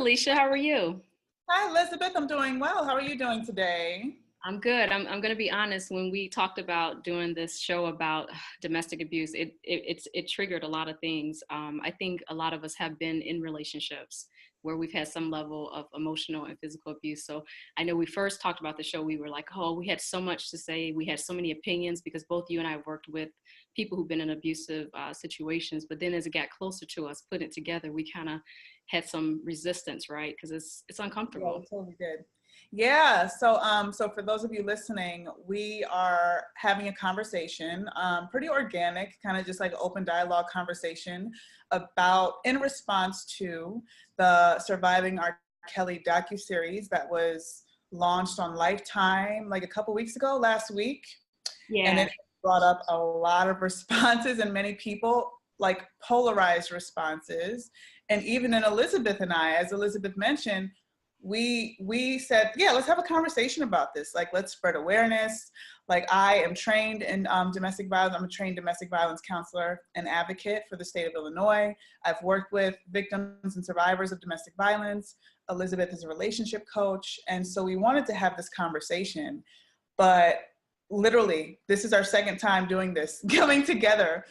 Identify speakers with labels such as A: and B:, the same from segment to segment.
A: Alisha. How are you?
B: Hi, Elizabeth. I'm doing well. How are you doing today?
A: I'm good. I'm going to be honest. When we talked about doing this show about domestic abuse, it triggered a lot of things. I think a lot of us have been in relationships where we've had some level of emotional and physical abuse. So I know we first talked about the show. We were like, oh, we had so much to say. We had so many opinions because both you and I worked with people who've been in abusive situations. But then as it got closer to us, putting it together, we kind of had some resistance, right? Because it's
B: Yeah,
A: uncomfortable.
B: we totally did. Yeah. So for those of you listening, we are having a conversation, pretty organic, kind of just like open dialogue conversation about in response to the Surviving R. Kelly docuseries that was launched on Lifetime like a couple weeks ago, last week. And
A: Yeah.
B: it brought up a lot of responses and many people like polarized responses. And even in Elizabeth and I, as Elizabeth mentioned, we said, yeah, let's have a conversation about this. Like, let's spread awareness. Like, I am trained in domestic violence. I'm a trained domestic violence counselor and advocate for the state of Illinois. I've worked with victims and survivors of domestic violence. Elizabeth is a relationship coach. And so we wanted to have this conversation, but literally, this is our second time doing this, coming together.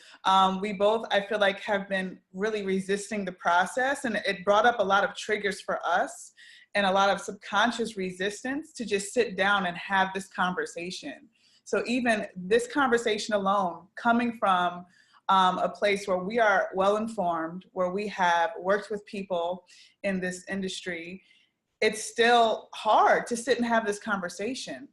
B: We both, I feel like, have been really resisting the process, and it brought up a lot of triggers for us and a lot of subconscious resistance to just sit down and have this conversation. So even this conversation alone, coming from a place where we are well-informed, where we have worked with people in this industry, it's still hard to sit and have this conversation.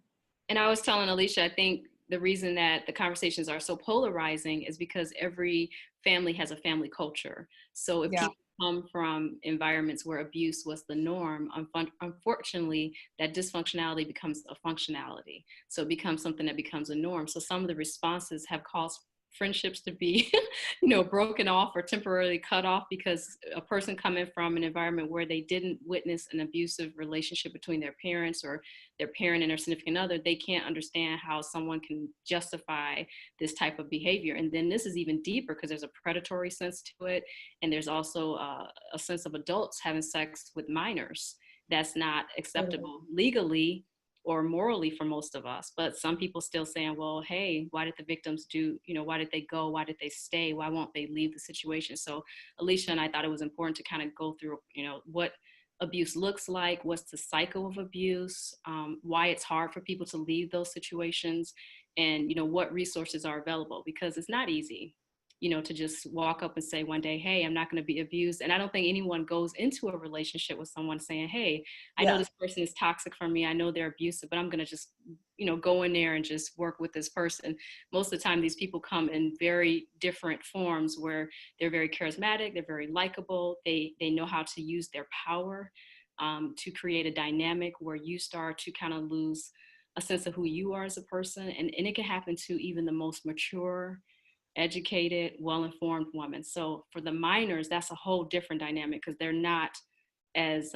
A: And I was telling Alisha, I think the reason that the conversations are so polarizing is because every family has a family culture. So if
B: Yeah.
A: people come from environments where abuse was the norm, unfortunately, that dysfunctionality becomes a functionality. So it becomes something that becomes a norm. So some of the responses have caused friendships to be broken off or temporarily cut off because a person coming from an environment where they didn't witness an abusive relationship between their parents or their parent and their significant other, they can't understand how someone can justify this type of behavior. And then this is even deeper because there's a predatory sense to it, and there's also a sense of adults having sex with minors that's not acceptable legally or morally for most of us. But some people still saying, well, hey, why did the victims do, why did they go? Why did they stay? Why won't they leave the situation? So Alisha and I thought it was important to kind of go through, what abuse looks like, what's the cycle of abuse, why it's hard for people to leave those situations, and, what resources are available, because it's not easy, to just walk up and say one day, hey, I'm not going to be abused. And I don't think anyone goes into a relationship with someone saying, hey, I know this person is toxic for me. I know they're abusive, but I'm going to just, go in there and just work with this person. Most of the time, these people come in very different forms where they're very charismatic, they're very likable, they know how to use their power to create a dynamic where you start to kind of lose a sense of who you are as a person. And it can happen to even the most mature, educated, well-informed woman. So for the minors, that's a whole different dynamic because they're not as,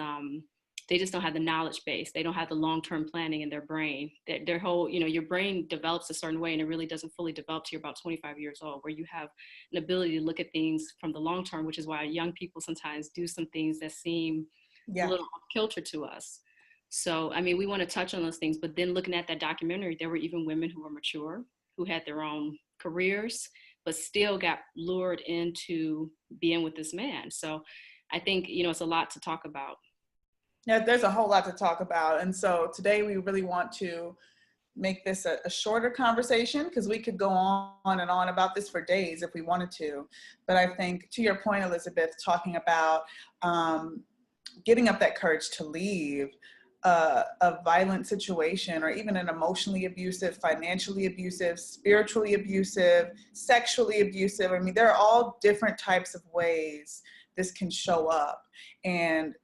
A: they just don't have the knowledge base. They don't have the long-term planning in their brain. Their whole, your brain develops a certain way and it really doesn't fully develop till you're about 25 years old, where you have an ability to look at things from the long term, which is why young people sometimes do some things that seem a little off kilter to us. So, I mean, we want to touch on those things, but then looking at that documentary, there were even women who were mature, who had their own careers, but still got lured into being with this man. So I think, it's a lot to talk about.
B: Yeah, there's a whole lot to talk about. And so today we really want to make this a shorter conversation because we could go on and on about this for days if we wanted to. But I think to your point, Elizabeth, talking about getting up that courage to leave a violent situation or even an emotionally abusive, financially abusive, spiritually abusive, sexually abusive. I mean, there are all different types of ways this can show up. And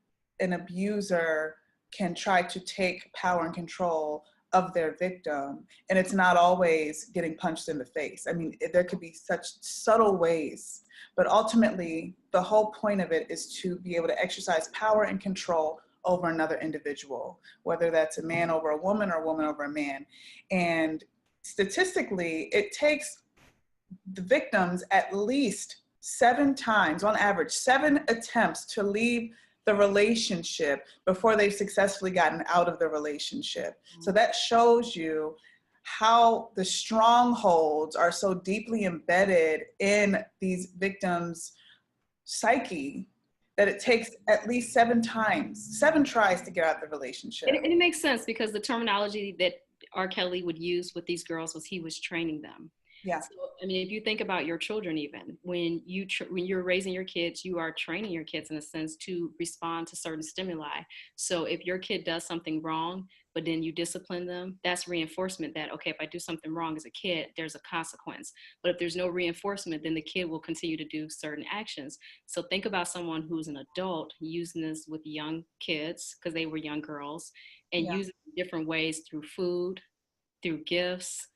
B: an abuser can try to take power and control of their victim. And it's not always getting punched in the face. I mean, there could be such subtle ways, but ultimately the whole point of it is to be able to exercise power and control over another individual, whether that's a man over a woman or a woman over a man. And statistically, it takes the victims at least 7 times, on average, 7 attempts to leave the relationship before they've successfully gotten out of the relationship. So that shows you how the strongholds are so deeply embedded in these victims' psyche that it takes at least 7 tries to get out of the relationship.
A: And it makes sense because the terminology that R. Kelly would use with these girls was he was training them.
B: Yeah.
A: So, I mean, if you think about your children, even when you're raising your kids, you are training your kids in a sense to respond to certain stimuli. So if your kid does something wrong, but then you discipline them, that's reinforcement that, okay, if I do something wrong as a kid, there's a consequence. But if there's no reinforcement, then the kid will continue to do certain actions. So think about someone who's an adult using this with young kids, because they were young girls, and using it in different ways through food, through gifts,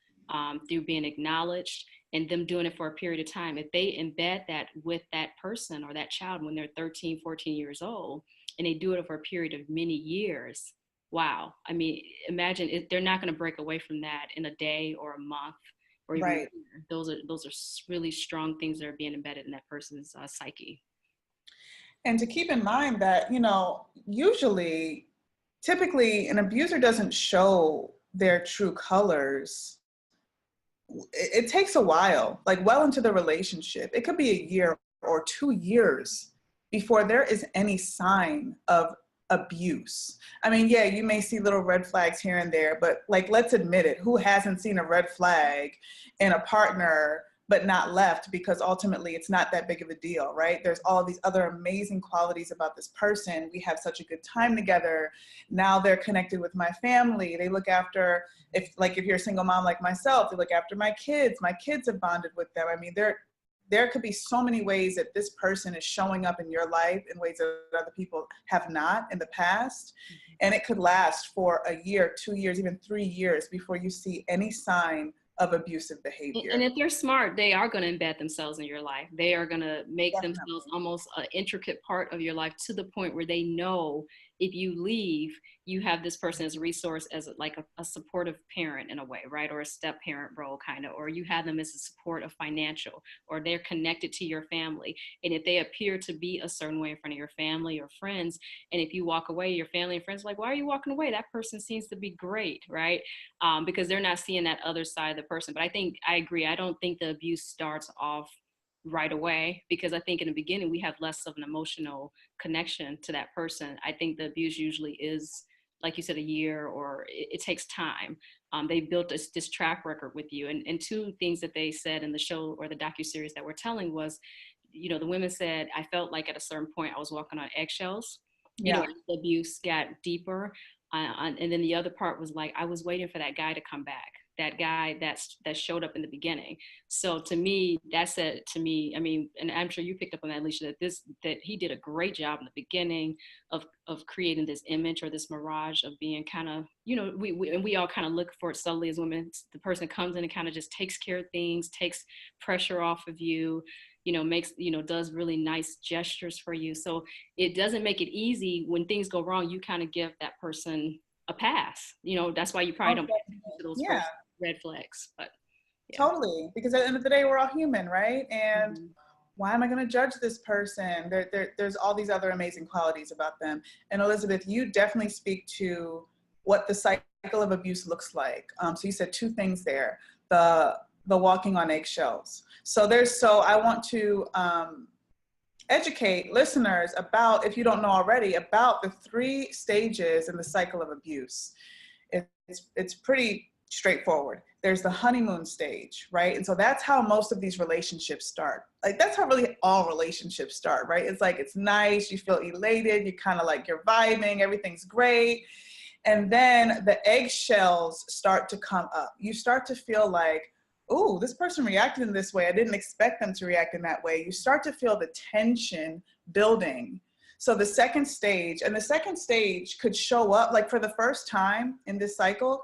A: through being acknowledged, and them doing it for a period of time. If they embed that with that person or that child when they're 13, 14 years old, and they do it for a period of many years, wow. I mean, imagine they're not going to break away from that in a day or a month or even a year. Those are really strong things that are being embedded in that person's psyche.
B: And to keep in mind that, typically an abuser doesn't show their true colors. It takes a while, like well into the relationship. It could be a year or 2 years before there is any sign of abuse. I mean, yeah, you may see little red flags here and there, but like, let's admit it, who hasn't seen a red flag in a partner but not left because ultimately it's not that big of a deal, right? There's all these other amazing qualities about this person. We have such a good time together. Now they're connected with my family. They look after, if you're a single mom like myself, they look after my kids. My kids have bonded with them. I mean, there could be so many ways that this person is showing up in your life in ways that other people have not in the past. And it could last for a year, 2 years, even 3 years before you see any sign of abusive behavior.
A: And if they're smart, they are going to embed themselves in your life. They are going to make themselves almost an intricate part of your life to the point where they know if you leave, you have this person as a resource, as like a supportive parent in a way, right? Or a step parent role kind of, or you have them as a support of financial, or they're connected to your family. And if they appear to be a certain way in front of your family or friends, and if you walk away, your family and friends are like, why are you walking away? That person seems to be great, right? Because they're not seeing that other side of the person. But I agree. I don't think the abuse starts off right away, because I think in the beginning we have less of an emotional connection to that person. I think the abuse usually is, like you said, a year, or it takes time. They built this track record with you. And 2 things that they said in the show or the docuseries that we're telling was, the women said, I felt like at a certain point I was walking on eggshells. The abuse got deeper. And then the other part was like, I was waiting for that guy to come back, that guy that showed up in the beginning. So to me, that said to me, I mean, and I'm sure you picked up on that, Alisha, that he did a great job in the beginning of creating this image or this mirage of being kind of, we all kind of look for it subtly as women. The person comes in and kind of just takes care of things, takes pressure off of you, makes, does really nice gestures for you. So it doesn't make it easy when things go wrong. You kind of give that person a pass. That's why you probably don't pay attention to those first red flags. But
B: totally, because at the end of the day, we're all human, right? And why am I going to judge this person? There's all these other amazing qualities about them. And Elizabeth, you definitely speak to what the cycle of abuse looks like. So you said 2 things there: the walking on eggshells. So I want to educate listeners about, if you don't know already, about the 3 stages in the cycle of abuse. It's pretty straightforward. There's the honeymoon stage, right? And so that's how most of these relationships start. Like, that's how really all relationships start, right? It's like, it's nice, you feel elated, you kind of like, you're vibing, everything's great. And then the eggshells start to come up. You start to feel like, oh, this person reacted in this way. I didn't expect them to react in that way. You start to feel the tension building. So the second stage could show up, like for the first time in this cycle,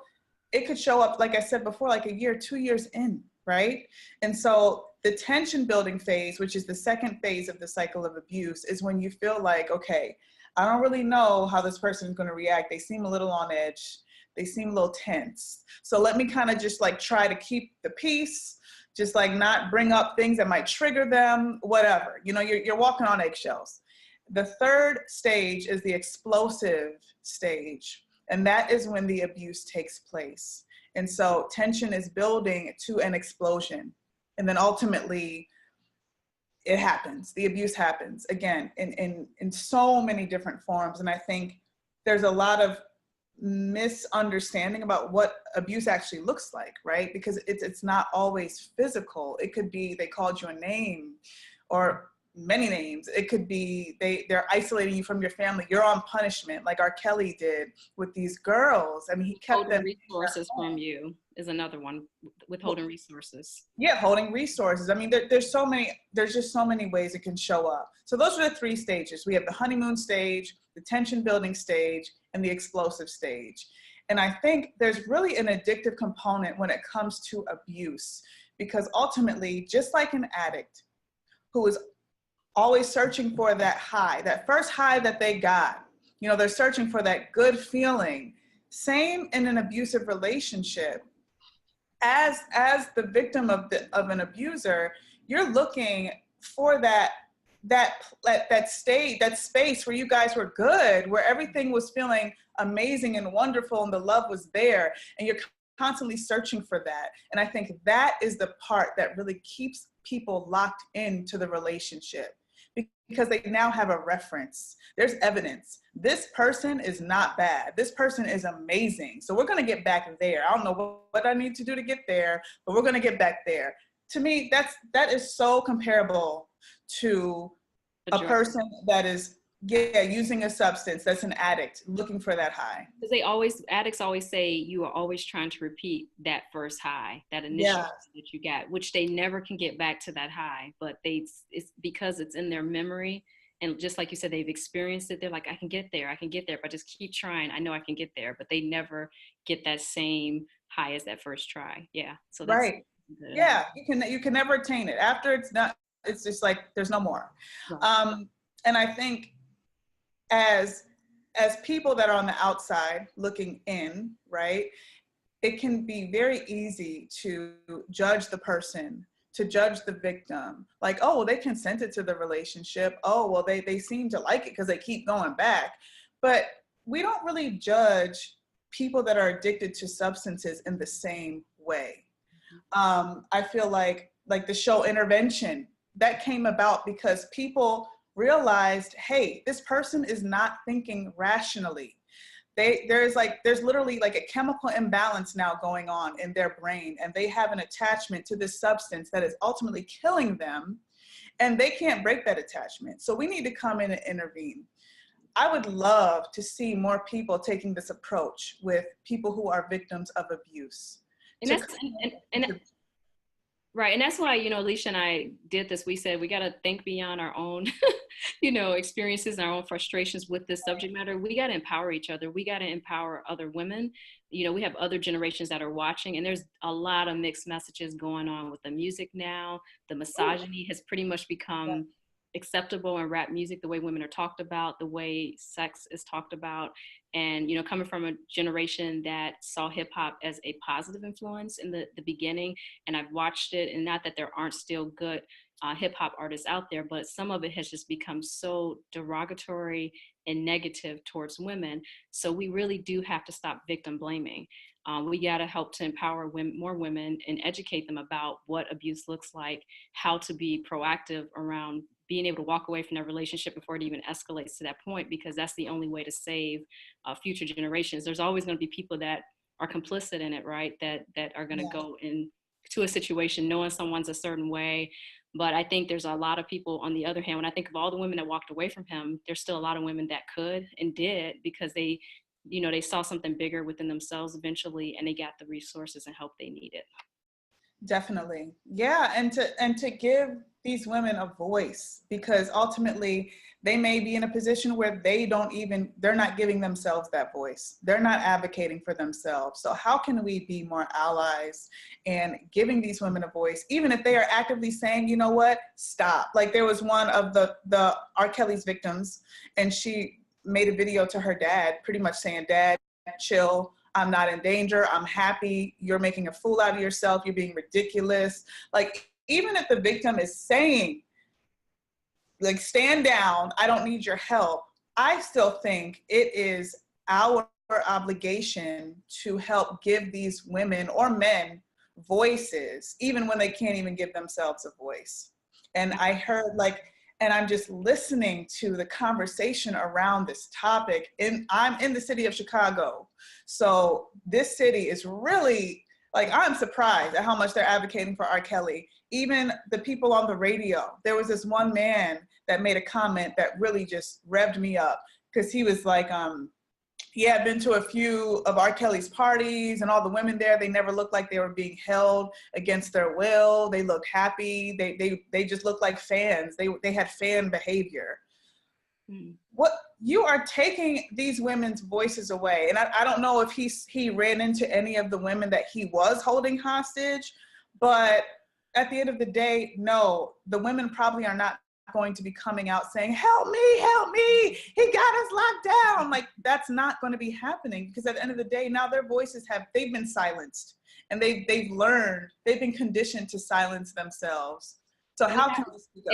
B: it could show up, like I said before, like a year, 2 years in, right? And so the tension building phase, which is the second phase of the cycle of abuse, is when you feel like, okay, I don't really know how this person is going to react. They seem a little on edge. They seem a little tense. So let me kind of just like try to keep the peace, just like not bring up things that might trigger them, whatever. You're walking on eggshells. The third stage is the explosive stage, and that is when the abuse takes place. And so tension is building to an explosion, and then ultimately it happens. The abuse happens again in so many different forms. And I think there's a lot of misunderstanding about what abuse actually looks like, right? Because it's not always physical. It could be they called you a name or many names. It could be they're isolating you from your family. You're on punishment, like R. Kelly did with these girls. I mean, he kept them.
A: Resources from you is another one, withholding resources.
B: Yeah, holding resources. I mean, there's just so many ways it can show up. So those are the three stages. We have the honeymoon stage, the tension building stage, and the explosive stage. And I think there's really an addictive component when it comes to abuse, because ultimately, just like an addict who is always searching for that high, that first high that they got, you know, they're searching for that good feeling. Same in an abusive relationship. As the victim of an abuser, you're looking for that space where you guys were good, where everything was feeling amazing and wonderful and the love was there, and you're constantly searching for that. And I think that is the part that really keeps people locked into the relationship, because they now have a reference. There's evidence. This person is not bad. This person is amazing. So we're going to get back there. I don't know what I need to do to get there, but we're going to get back there. To me, that is so comparable to a person that is using a substance, that's an addict, looking for that high.
A: Because addicts always say you are always trying to repeat that first high, that initial high that you got, which they never can get back to that high, but it's because it's in their memory. And just like you said, they've experienced it. They're like, I can get there. If I just keep trying, I know I can get there, but they never get that same high as that first try. Yeah. So that's
B: right. Good. Yeah. You can never attain it. After it's just like, there's no more. Right. And I think as people that are on the outside looking in, right, it can be very easy to judge the person, to judge the victim. Like, oh, well, they consented to the relationship. Oh, well, they seem to like it because they keep going back. But we don't really judge people that are addicted to substances in the same way. I feel like the show Intervention, that came about because people realized, hey, this person is not thinking rationally. There's literally like a chemical imbalance now going on in their brain, and they have an attachment to this substance that is ultimately killing them, and they can't break that attachment. So we need to come in and intervene. I would love to see more people taking this approach with people who are victims of abuse.
A: Right. And that's why, Alisha and I did this. We said, we got to think beyond our own, experiences and our own frustrations with this subject matter. We got to empower each other. We got to empower other women. We have other generations that are watching, and there's a lot of mixed messages going on with the music now. The misogyny has pretty much become acceptable in rap music, the way women are talked about, the way sex is talked about. And, coming from a generation that saw hip hop as a positive influence in the beginning, and I've watched it, and not that there aren't still good hip hop artists out there, but some of it has just become so derogatory and negative towards women. So we really do have to stop victim blaming. We got to help to empower more women and educate them about what abuse looks like, how to be proactive around being able to walk away from that relationship before it even escalates to that point, because that's the only way to save future generations. There's always going to be people that are complicit in it, right? That are going to go into a situation knowing someone's a certain way. But I think there's a lot of people, on the other hand, when I think of all the women that walked away from him, there's still a lot of women that could and did, because they saw something bigger within themselves eventually, and they got the resources and help they needed.
B: Definitely. Yeah. And to give these women a voice, because ultimately they may be in a position where they're not giving themselves that voice. They're not advocating for themselves. So how can we be more allies in giving these women a voice, even if they are actively saying, you know what, stop. Like there was one of the R. Kelly's victims, and she made a video to her dad, pretty much saying, Dad, chill. I'm not in danger. I'm happy. You're making a fool out of yourself. You're being ridiculous. Like, even if the victim is saying, like, stand down, I don't need your help, I still think it is our obligation to help give these women or men voices, even when they can't even give themselves a voice. And I heard, like, and I'm just listening to the conversation around this topic. And I'm in the city of Chicago. So this city is really, like, I'm surprised at how much they're advocating for R. Kelly. Even the people on the radio, there was this one man that made a comment that really just revved me up, because he was like, he had been to a few of R. Kelly's parties, and all the women there, they never looked like they were being held against their will. They looked happy. They just looked like fans. They had fan behavior. What, you are taking these women's voices away. And I don't know if he ran into any of the women that he was holding hostage, but at the end of the day, no, the women probably are not going to be coming out saying, help me, he got us locked down. Like, that's not going to be happening, because at the end of the day, now their voices they've been silenced, and they've been conditioned to silence themselves. So how can we speak up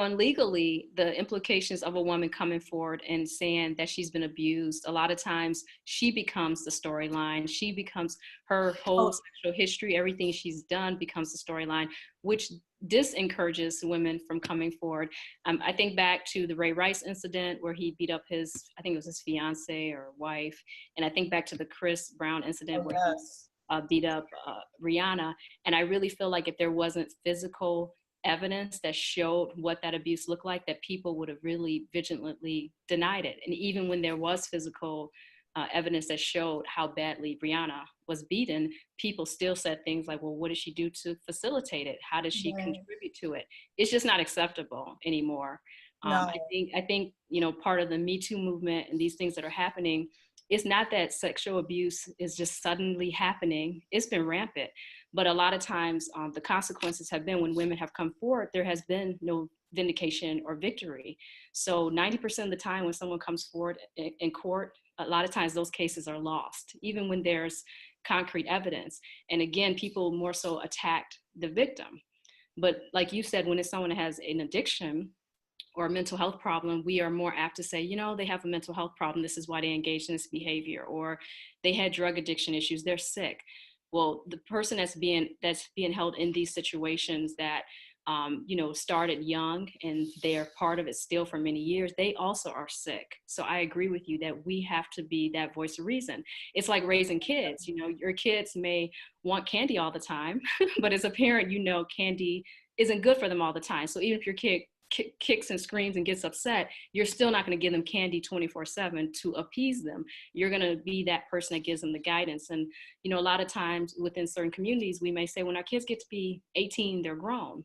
A: and legally, the implications of a woman coming forward and saying that she's been abused, a lot of times she becomes the storyline. She becomes, her whole sexual history, everything she's done becomes the storyline, which disencourages women from coming forward. I think back to the Ray Rice incident where he beat up I think it was his fiance or wife. And I think back to the Chris Brown incident where he beat up Rihanna. And I really feel like if there wasn't physical evidence that showed what that abuse looked like, that people would have really vigilantly denied it. And even when there was physical evidence that showed how badly Rihanna was beaten, people still said things like, well, what did she do to facilitate it? How did she contribute to it? It's just not acceptable anymore. No. I think, part of the Me Too movement and these things that are happening, it's not that sexual abuse is just suddenly happening. It's been rampant. But a lot of times the consequences have been, when women have come forward, there has been no vindication or victory. So 90% of the time when someone comes forward in court, a lot of times those cases are lost, even when there's concrete evidence. And again, people more so attacked the victim. But like you said, when it's someone that has an addiction or a mental health problem, we are more apt to say, they have a mental health problem. This is why they engage in this behavior, or they had drug addiction issues. They're sick. Well, the person that's being held in these situations that, started young and they're part of it still for many years, they also are sick. So I agree with you that we have to be that voice of reason. It's like raising kids. Your kids may want candy all the time, but as a parent, candy isn't good for them all the time. So even if your kid kicks and screams and gets upset, you're still not going to give them candy 24/7 to appease them. You're going to be that person that gives them the guidance. And, a lot of times within certain communities, we may say when our kids get to be 18, they're grown.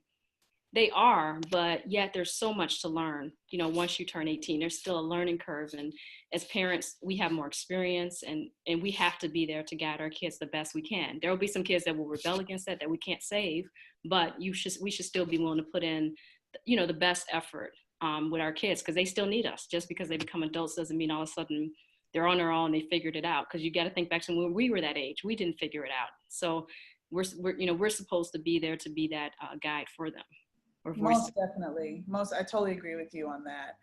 A: They are, but yet there's so much to learn. Once you turn 18, there's still a learning curve. And as parents, we have more experience, and we have to be there to guide our kids the best we can. There will be some kids that will rebel against that we can't save, but we should still be willing to put in the best effort with our kids, because they still need us. Just because they become adults doesn't mean all of a sudden they're on their own, they figured it out. Because you got to think back to when we were that age, we didn't figure it out. So we're supposed to be there to be that guide for them.
B: Most definitely. I totally agree with you on that.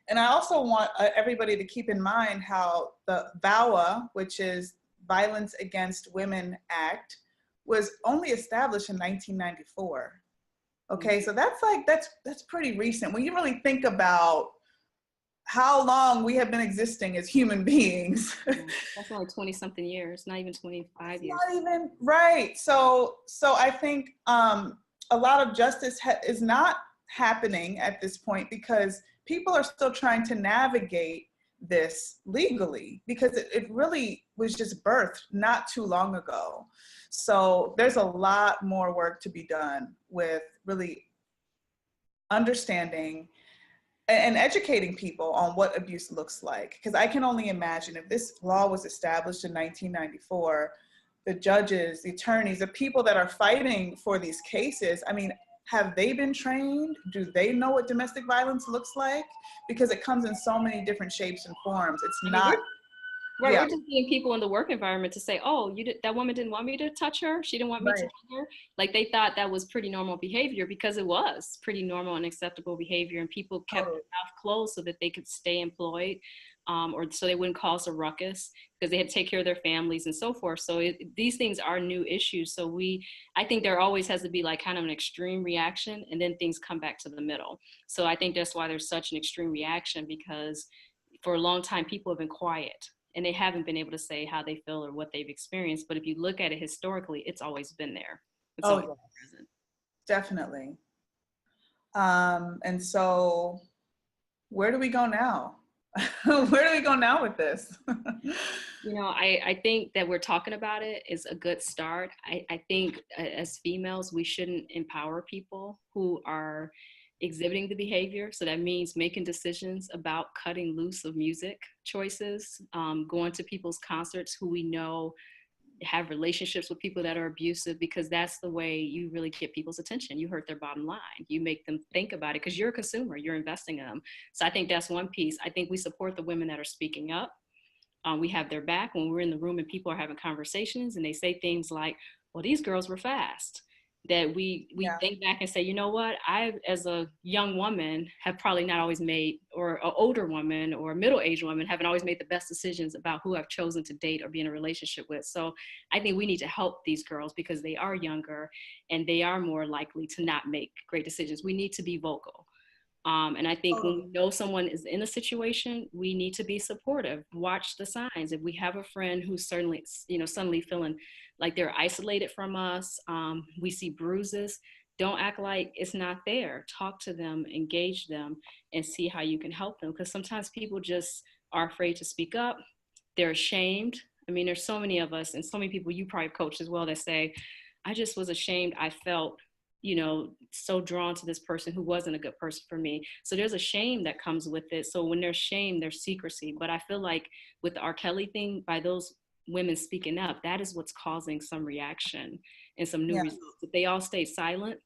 B: And I also want everybody to keep in mind how the VAWA, which is Violence Against Women Act, was only established in 1994. Okay, so that's pretty recent. When you really think about how long we have been existing as human beings.
A: That's only 20 something years, not even 25 years.
B: Not even, right. So I think a lot of justice is not happening at this point, because people are still trying to navigate this legally, because it really was just birthed not too long ago. So there's a lot more work to be done with really understanding and educating people on what abuse looks like. Because I can only imagine, if this law was established in 1994, the judges, the attorneys, the people that are fighting for these cases, I mean, have they been trained? Do they know what domestic violence looks like? Because it comes in so many different shapes and forms. It's not.
A: Right,
B: Yeah,
A: or just getting people in the work environment to say, "Oh, that woman didn't want me to touch her. She didn't want me to
B: right.
A: touch her." Like they thought that was pretty normal behavior because it was pretty normal and acceptable behavior, and people kept their
B: Totally.
A: mouth closed so that they could stay employed, or so they wouldn't cause a ruckus because they had to take care of their families and so forth. So these things are new issues. So I think there always has to be like kind of an extreme reaction, and then things come back to the middle. So I think that's why there's such an extreme reaction because for a long time people have been quiet and they haven't been able to say how they feel or what they've experienced. But if you look at it historically, it's always been there. It's
B: Oh,
A: always
B: yeah,
A: been present.
B: definitely. And so where do we go now? Where do we go now with this?
A: You know, I think that we're talking about it is a good start. I think as females, we shouldn't empower people who are exhibiting the behavior. So that means making decisions about cutting loose of music choices, going to people's concerts who we know have relationships with people that are abusive, because that's the way you really get people's attention. You hurt their bottom line. You make them think about it because you're a consumer, you're investing in them. So I think that's one piece. I think we support the women that are speaking up. We have their back when we're in the room and people are having conversations and they say things like, well, these girls were fast. That we
B: Yeah,
A: think back and say, you know what, I, as a young woman, have probably not always made, or an older woman or a middle-aged woman, haven't always made the best decisions about who I've chosen to date or be in a relationship with. So I think we need to help these girls because they are younger and they are more likely to not make great decisions. We need to be vocal. And I think when
B: totally.
A: we know someone is in a situation, we need to be supportive. Watch the signs. If we have a friend who's certainly, suddenly feeling like they're isolated from us, we see bruises. Don't act like it's not there. Talk to them, engage them, and see how you can help them. Because sometimes people just are afraid to speak up. They're ashamed. I mean, there's so many of us and so many people you probably coached as well that say, I just was ashamed. I felt so drawn to this person who wasn't a good person for me. So there's a shame that comes with it. So when there's shame, there's secrecy. But I feel like with the R. Kelly thing, by those women speaking up, that is what's causing some reaction and some new
B: Yeah,
A: results. If they all stayed silent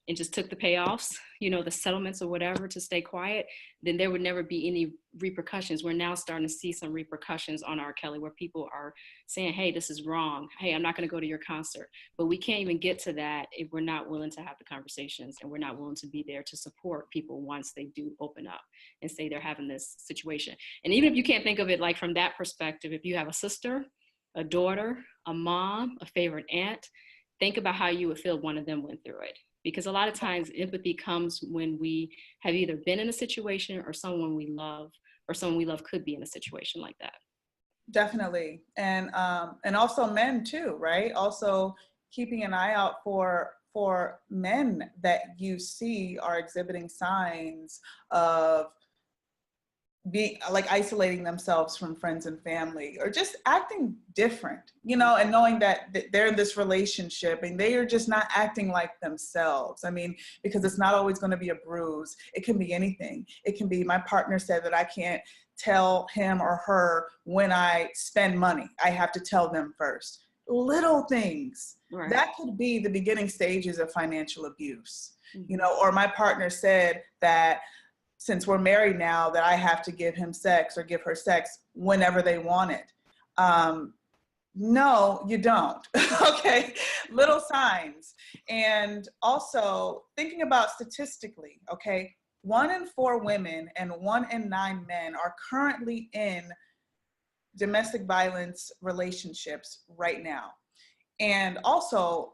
A: and just took the payoffs, the settlements or whatever to stay quiet, then there would never be any repercussions. We're now starting to see some repercussions on R. Kelly where people are saying, hey, this is wrong. Hey, I'm not going to go to your concert. But we can't even get to that if we're not willing to have the conversations and we're not willing to be there to support people once they do open up and say they're having this situation. And even if you can't think of it like from that perspective, if you have a sister, a daughter, a mom, a favorite aunt, think about how you would feel if one of them went through it. Because a lot of times empathy comes when we have either been in a situation or someone we love could be in a situation like that.
B: definitely. And also men too, right? Also keeping an eye out for men that you see are exhibiting signs of being like isolating themselves from friends and family or just acting different, and knowing that they're in this relationship and they are just not acting like themselves. I mean, because it's not always going to be a bruise. It can be anything. It can be my partner said that I can't tell him or her when I spend money. I have to tell them first. Little things.
A: Right.
B: That could be the beginning stages of financial abuse,
A: Mm-hmm.
B: or my partner said that since we're married now, that I have to give him sex or give her sex whenever they want it. No, you don't. Okay, little signs. And also thinking about statistically, okay, 1 in 4 women and 1 in 9 men are currently in domestic violence relationships right now. And also,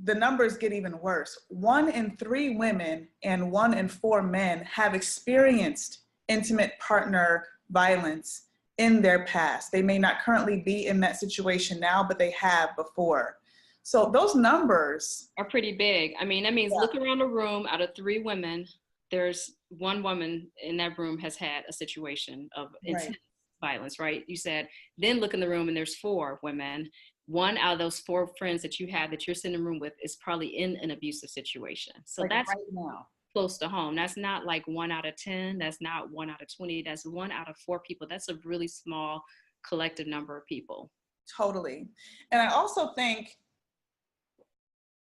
B: the numbers get even worse. 1 in 3 women and 1 in 4 men have experienced intimate partner violence in their past. They may not currently be in that situation now, but they have before. So those numbers
A: are pretty big. I mean, that means look around the room, out of 3 women, there's 1 woman in that room has had a situation of intense violence, right? You said, then look in the room and there's 4 women. 1 out of those 4 friends that you have that you're sitting in the room with is probably in an abusive situation. So like that's right now close to home. That's not like 1 out of 10. That's not 1 out of 20. That's 1 out of 4 people. That's a really small collective number of people.
B: Totally. And I also think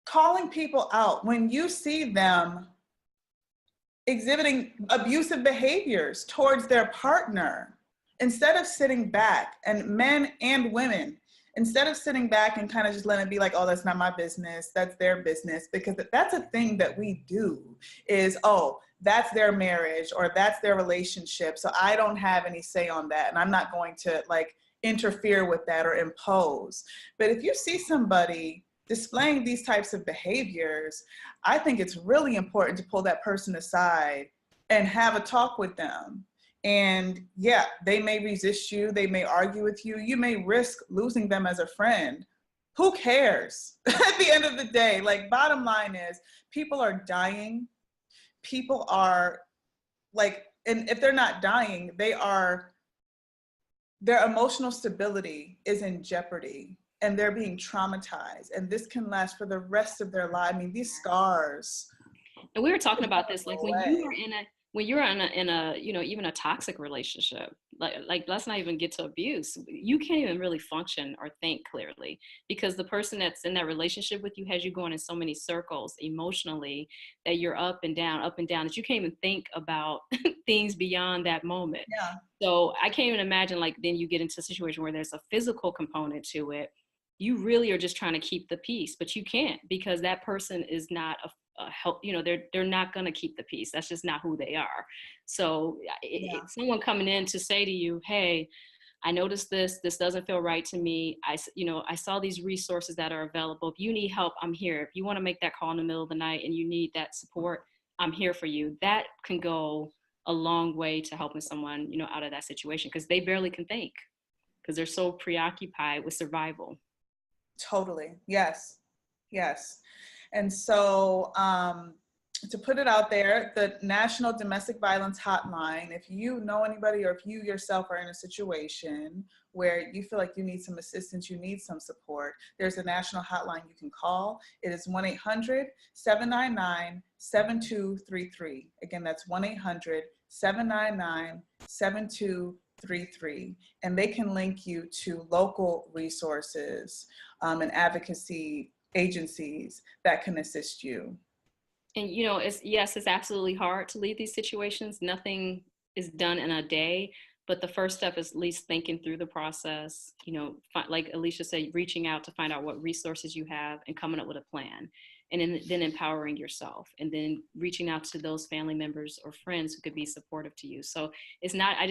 B: calling people out when you see them exhibiting abusive behaviors towards their partner, instead of sitting back, and men and women, instead of sitting back and kind of just letting it be like, oh, that's not my business, that's their business, because that's a thing that we do is, oh, that's their marriage or that's their relationship, so I don't have any say on that, and I'm not going to like interfere with that or impose. But if you see somebody displaying these types of behaviors, I think it's really important to pull that person aside and have a talk with them. And yeah, they may resist you, they may argue with you, you may risk losing them as a friend. Who cares? At the end of the day, like, bottom line is, people are dying. People are like, and if they're not dying, their emotional stability is in jeopardy and they're being traumatized. And this can last for the rest of their life. I mean, these scars.
A: And we were talking about this, like,
B: Away.
A: when you're in a you know, even a toxic relationship, like let's not even get to abuse, you can't even really function or think clearly, because the person that's in that relationship with you has you going in so many circles emotionally that you're up and down, that you can't even think about things beyond that moment.
B: Yeah.
A: So I can't even imagine, like, then you get into a situation where there's a physical component to it. You really are just trying to keep the peace, but you can't, because that person is not a help, you know, they're not going to keep the peace. That's just not who they are. So someone coming in to say to you, hey, I noticed this doesn't feel right to me. I saw these resources that are available. If you need help, I'm here. If you want to make that call in the middle of the night and you need that support, I'm here for you. That can go a long way to helping someone, you know, out of that situation, because they barely can think because they're so preoccupied with survival.
B: Totally. Yes. Yes. And so to put it out there, the National Domestic Violence Hotline, if you know anybody or if you yourself are in a situation where you feel like you need some assistance, you need some support, there's a national hotline you can call. It is 1-800-799-7233. Again, that's 1-800-799-7233. And they can link you to local resources and advocacy agencies that can assist you.
A: And, you know, it's absolutely hard to leave these situations. Nothing is done in a day, but the first step is at least thinking through the process, you know, like Alisha said, reaching out to find out what resources you have and coming up with a plan, and then empowering yourself, and then reaching out to those family members or friends who could be supportive to you. So it's not, I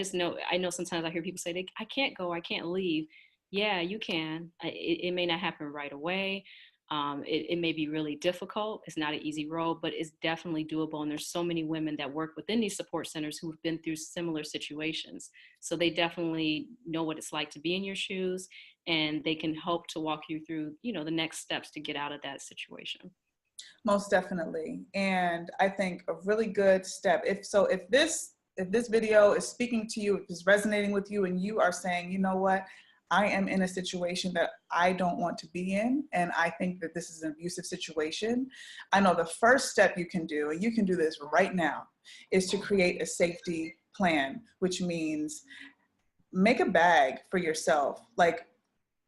A: know sometimes I hear people say, I can't go, I can't leave. Yeah, you can. It may not happen right away. It may be really difficult. It's not an easy road, but it's definitely doable. And there's so many women that work within these support centers who've been through similar situations. So they definitely know what it's like to be in your shoes, and they can help to walk you through, you know, the next steps to get out of that situation.
B: Most definitely. And I think a really good step, if this video is speaking to you, if it's resonating with you, and you are saying, you know what, I am in a situation that I don't want to be in, and I think that this is an abusive situation, I know the first step you can do, and you can do this right now, is to create a safety plan, which means make a bag for yourself. Like,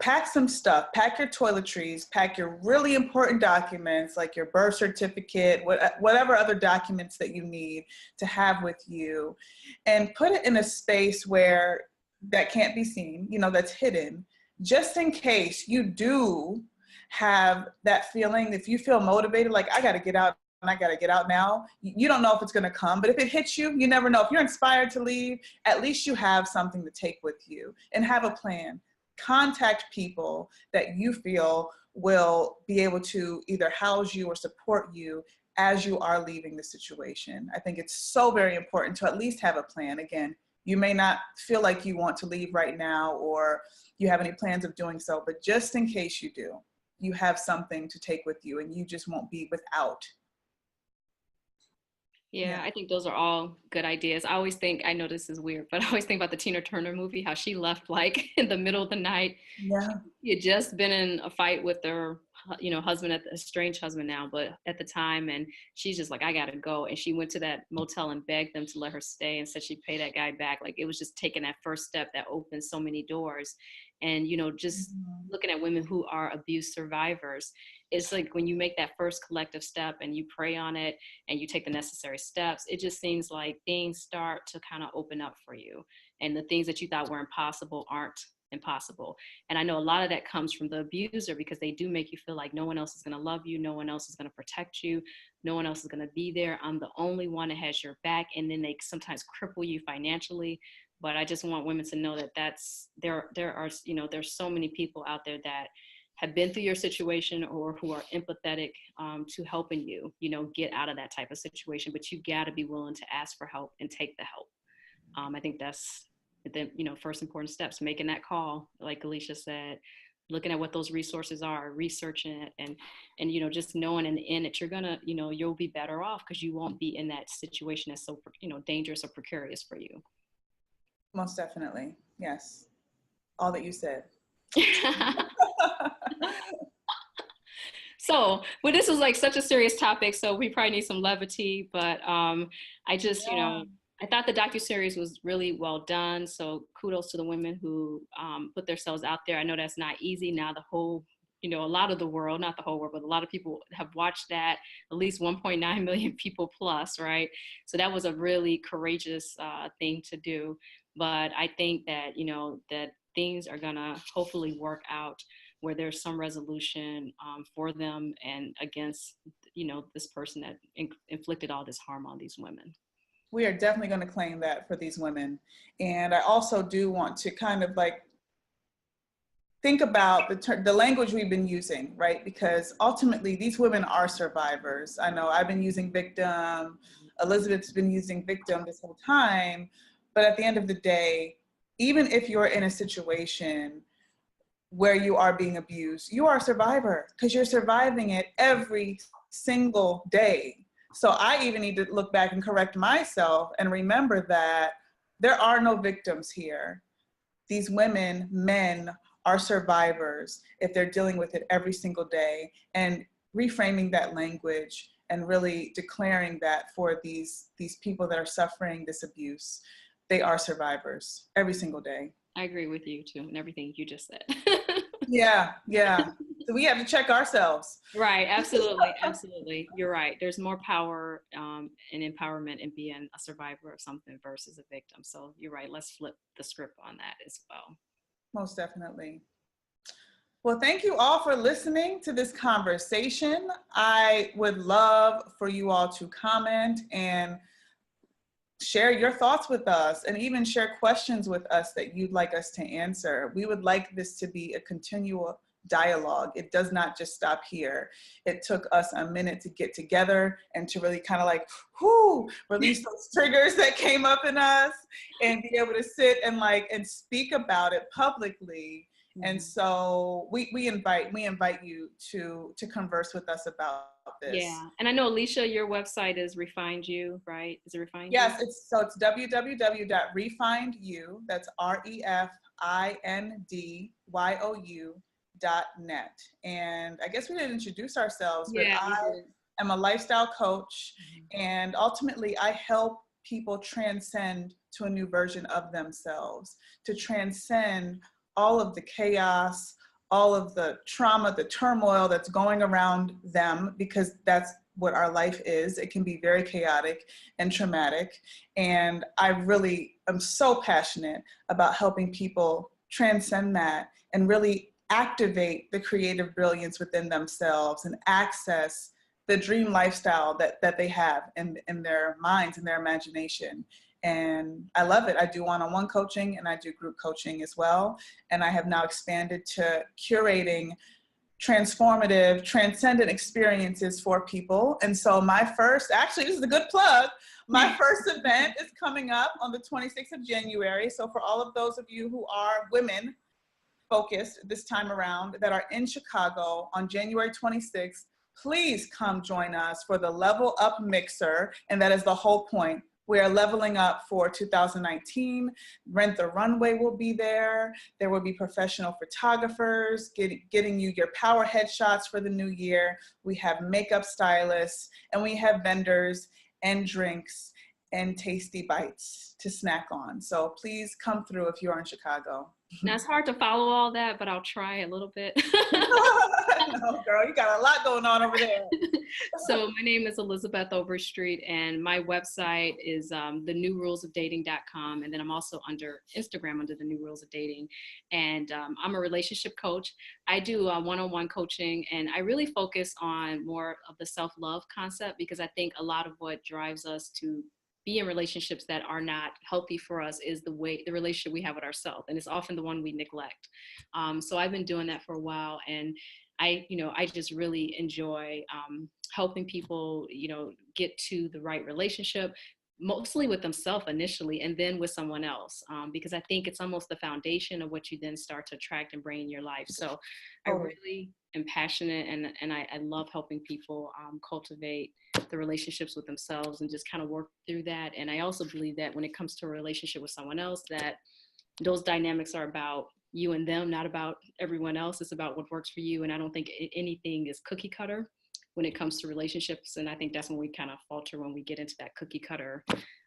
B: pack some stuff, pack your toiletries, pack your really important documents like your birth certificate, whatever other documents that you need to have with you, and put it in a space where that can't be seen, you know, that's hidden, just in case you do have that feeling. If you feel motivated, like, I got to get out and I got to get out now, you don't know if it's going to come, but if it hits you, you never know. If you're inspired to leave, at least you have something to take with you, and have a plan. Contact people that you feel will be able to either house you or support you as you are leaving the situation. I think it's so very important to at least have a plan. Again, you may not feel like you want to leave right now, or you have any plans of doing so, but just in case you do, you have something to take with you, and you just won't be without.
A: Yeah, I think those are all good ideas. I always think, I know this is weird, but I always think about the Tina Turner movie, how she left like in the middle of the night.
B: Yeah.
A: She had just been in a fight with her, you know, husband, a estranged husband now, but at the time, and she's just like, I gotta go. And she went to that motel and begged them to let her stay and said she'd pay that guy back. Like, it was just taking that first step that opened so many doors. And, you know, just looking at women who are abuse survivors, it's like when you make that first collective step and you pray on it and you take the necessary steps, it just seems like things start to kind of open up for you. and the things that you thought were impossible aren't impossible. And I know a lot of that comes from the abuser, because they do make you feel like no one else is going to love you, no one else is going to protect you, no one else is going to be there. I'm the only one that has your back. And then they sometimes cripple you financially. But I just want women to know that there are, you know, there's so many people out there that have been through your situation or who are empathetic to helping you, you know, get out of that type of situation. But you got to be willing to ask for help and take the help. I think that's the, you know, first important steps, making that call, like Alisha said, looking at what those resources are, researching it, and you know, just knowing in the end that you're gonna, you know, you'll be better off because you won't be in that situation that's so, you know, dangerous or precarious for you.
B: Most definitely. Yes. All that you said.
A: So, well, this was like such a serious topic, so we probably need some levity, but I just, you know, I thought the docuseries was really well done. So kudos to the women who put themselves out there. I know that's not easy. Now the whole, you know, a lot of the world, not the whole world, but a lot of people have watched that, at least 1.9 million people plus, right? So that was a really courageous thing to do. But I think that, you know, that things are gonna hopefully work out where there's some resolution for them and against, you know, this person that inflicted all this harm on these women.
B: We are definitely going to claim that for these women. And I also do want to kind of like think about the language we've been using, right? Because ultimately these women are survivors. I know I've been using victim, Elizabeth's been using victim this whole time, but at the end of the day, even if you're in a situation where you are being abused, you are a survivor because you're surviving it every single day. So I even need to look back and correct myself and remember that there are no victims here. These women, men are survivors if they're dealing with it every single day, and reframing that language and really declaring that for these people that are suffering this abuse, they are survivors every single day.
A: I agree with you too, and everything you just said.
B: Yeah. So we have to check ourselves.
A: Right, absolutely, absolutely. You're right. There's more power and empowerment in being a survivor of something versus a victim. So you're right. Let's flip the script on that as well.
B: Most definitely. Well, thank you all for listening to this conversation. I would love for you all to comment and share your thoughts with us, and even share questions with us that you'd like us to answer. We would like this to be a continual dialogue. It does not just stop here. It took us a minute to get together and to really kind of like, release those triggers that came up in us and be able to sit and speak about it publicly. And so we invite you to converse with us about this.
A: Yeah, and I know, Alisha, your website is Refined You, right? Is it Refined?
B: Yes, it's www.refindyou, that's REFINDYOU.net. And I guess we didn't introduce ourselves, but I am a lifestyle coach, and ultimately I help people transcend to a new version of themselves, to transcend all of the chaos, all of the trauma, the turmoil that's going around them, because that's what our life is. It can be very chaotic and traumatic. And I really am so passionate about helping people transcend that and really activate the creative brilliance within themselves and access the dream lifestyle that they have in their minds and their imagination. And I love it. I do one-on-one coaching and I do group coaching as well. And I have now expanded to curating transformative, transcendent experiences for people. And so my first, actually, this is a good plug, my first event is coming up on the 26th of January. So for all of those of you who are women focused this time around that are in Chicago on January 26th, please come join us for the Level Up Mixer. And that is the whole point. We are leveling up for 2019. Rent the Runway will be there. There will be professional photographers getting you your power headshots for the new year. We have makeup stylists, and we have vendors and drinks and tasty bites to snack on. So please come through if you're in Chicago.
A: Now it's hard to follow all that, but I'll try a little bit.
B: No, girl, you got a lot going on over there.
A: So my name is Elizabeth Overstreet, and my website is thenewrulesofdating.com. And then I'm also under Instagram under The New Rules of Dating. And I'm a relationship coach. I do one-on-one coaching, and I really focus on more of the self-love concept, because I think a lot of what drives us to be in relationships that are not healthy for us is the relationship we have with ourselves, and it's often the one we neglect. So I've been doing that for a while, and I just really enjoy helping people, get to the right relationship, mostly with themselves initially, and then with someone else, because I think it's almost the foundation of what you then start to attract and bring in your life. So I really am passionate, and I love helping people cultivate the relationships with themselves and just kind of work through that. And I also believe that when it comes to a relationship with someone else, that those dynamics are about you and them, not about everyone else. It's about what works for you. And I don't think anything is cookie cutter when it comes to relationships. And I think that's when we kind of falter, when we get into that cookie cutter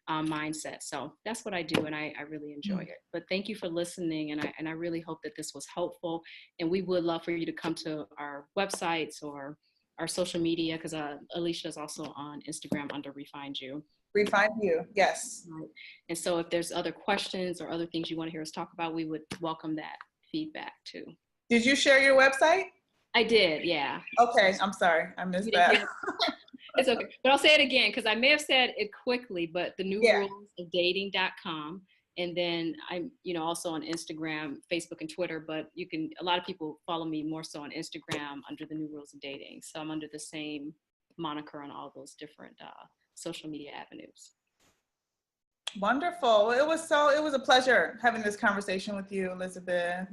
A: mindset. So that's what I do, and I really enjoy it. But thank you for listening, and I really hope that this was helpful. And we would love for you to come to our websites or our social media, because Alisha is also on Instagram under Refined You.
B: Refined You, yes.
A: Right. And so if there's other questions or other things you want to hear us talk about, we would welcome that feedback too.
B: Did you share your website?
A: I did, yeah.
B: Okay, I'm sorry, I missed that.
A: It's okay, but I'll say it again, because I may have said it quickly, but thenewrulesofdating.com. And then I'm, also on Instagram, Facebook, and Twitter, but a lot of people follow me more so on Instagram under The New Rules of Dating. So I'm under the same moniker on all those different social media avenues.
B: Wonderful. It was a pleasure having this conversation with you, Elizabeth.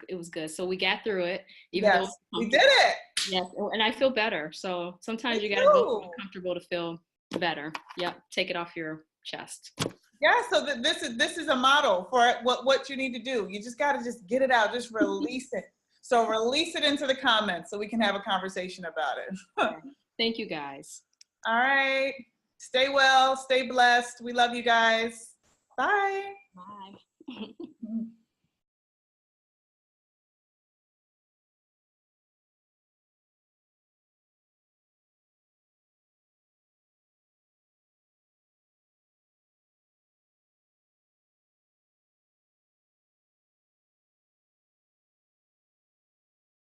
A: It was good. So we got through it.
B: Yes, we did it.
A: Yes, and I feel better. So sometimes you got to go comfortable to feel better. Yep, take it off your chest.
B: Yeah, so this is a model for what you need to do. You just got to just get it out, just release it. So release it into the comments so we can have a conversation about it.
A: Thank you, guys.
B: All right. Stay well, stay blessed. We love you guys. Bye.
A: Bye.